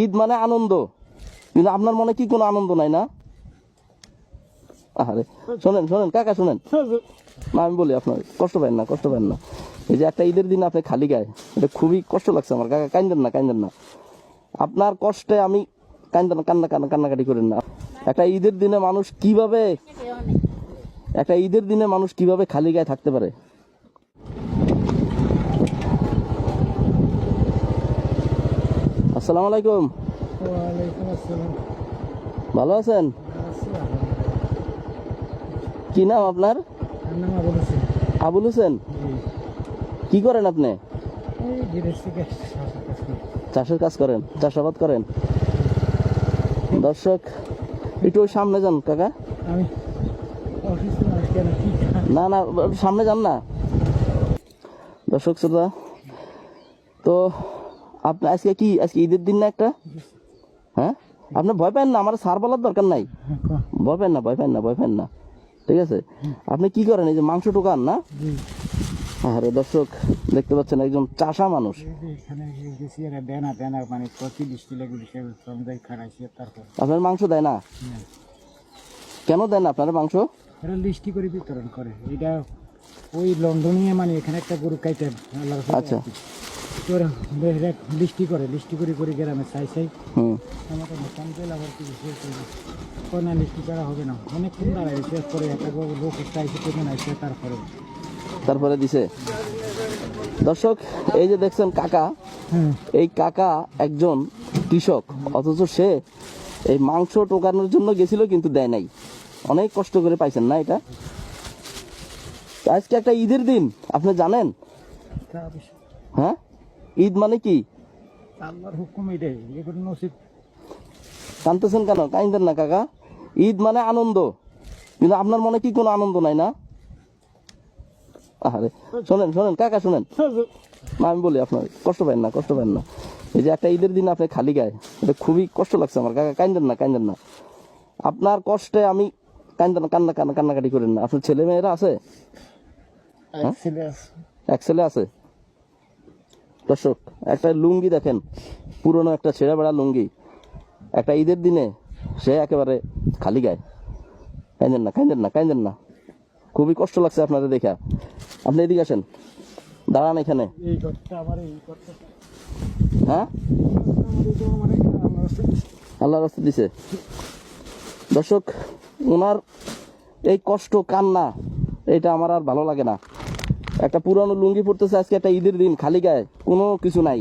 ঈদ মানে আনন্দ, কিন্তু আপনার মনে কি কোনো আনন্দ নাই না? আরে শোনেন শোনেন কাকা শোনেন, না আমি বলি আপনার কষ্ট পাবেন না, কষ্ট পাবেন না। এই যে একটা ঈদের দিন আপনি খালি গায়ে, এটা খুবই কষ্ট লাগছে আমার কাকা। কান্দেন না, কান্দেন না, আপনার কষ্টে আমি কান্না কান্না কান্নাকাটি করেন না। একটা ঈদের দিনে মানুষ কিভাবে, একটা ঈদের দিনে মানুষ কিভাবে খালি গায়ে থাকতে পারে? আসসালামু আলাইকুম। ওয়ালাইকুম আসসালাম। ভালো আছেন? কি নাম আপনার? আমার নাম আবুল হোসেন। আবুল হোসেন, কি করেন আপনি? এই গৃহস্থী কাজ, চাষের কাজ করি। চাষের কাজ করেন, চাষাবাদ করেন? দর্শক একটু ওই সামনে যান কাকা। আমি অসুস্থ মানুষ, কেন কি না না সামনে যান না। দর্শক শ্রোতা, তো আপনি আজকে কি, আজকে ঈদের দিন না একটা? হ্যাঁ, আপনি ভয় পান না, আমার সার বলার দরকার নাই। ভয় পান না, ভয় পান না, ভয় পান না, ঠিক আছে? আপনি কি করেন? এই যে মাংস টোকান না? আরে দর্শক দেখতে পাচ্ছেন একজন চাষা মানুষ। এখানে গেছি আর দেনা দেনা মানে 30 কিলো খারাইছি। তারপর আপনার মাংস দেয় না? কেন দেন না আপনার মাংস? এরা লিস্টি করে বিতরণ করে। এটা ওই লন্ডনে মানে এখানে একটা গরু কাইতেন আল্লাহর কাছে। আচ্ছা, তোর লিস্টি করে, লিস্টি করে করে গ্রামে চাই চাই আমাদের মোটাম তেল আবার কি কোনা লিস্টি করা হবে না, অনেকক্ষণ দাঁড়ায় শেষ করে একটা লোক চাইছে পেমেন্ট আসছে তারপরে দিছে। দর্শক এই যে দেখছেন কাকা, এই কাকা একজন কৃষক, অথচ সে এই মাংস টোকানোর জন্য গেছিল কিন্তু দেয় নাই। অনেক কষ্ট করে পাইছেন না এটা? আজকে একটা ঈদের দিন, আপনি জানেন? হ্যাঁ, ঈদ মানে কি? আল্লাহর হুকুম এটাই, এগুলো নসিব। কাঁদতেছেন কেন? কাঁদেন না কাকা। ঈদ মানে আনন্দ, কিন্তু আপনার মনে কি কোনো আনন্দ নাই না? আরে শোনেন শোনেন কাকা শোনেন, না আমি বলি আপনার কষ্ট পাবেন না, কষ্ট পাবেন না। এই যে একটা ঈদের দিন আপনি খালি গায়ে, এটা খুবই কষ্ট লাগছে আমার কাকা। কাঁদেন না, কাঁদেন না, আপনার কষ্টে আমি কান্নাকাটি করেন না। আপনার ছেলে মেয়েরা আছে? এক ছেলে আছে। দর্শক একটা লুঙ্গি দেখেন, পুরনো একটা ছেঁড়া বেড়া লুঙ্গি, একটা ঈদের দিনে সে একেবারে খালি গায়ে। কাঁদেন না, কাঁদেন না, কাঁদেন না, খুবই কষ্ট লাগছে আপনাদের দেখা। আপনি এদিকে আসেন, দাঁড়ান এখানে। হ্যাঁ, আল্লাহর রাস্তা দিছে। দর্শক ওনার এই কষ্ট কান্না, এটা আমার আর ভালো লাগে না। একটা পুরানো লুঙ্গি পড়তেছে আজকে একটা ঈদের দিন খালি গায়ে, কোনো কিছু নাই।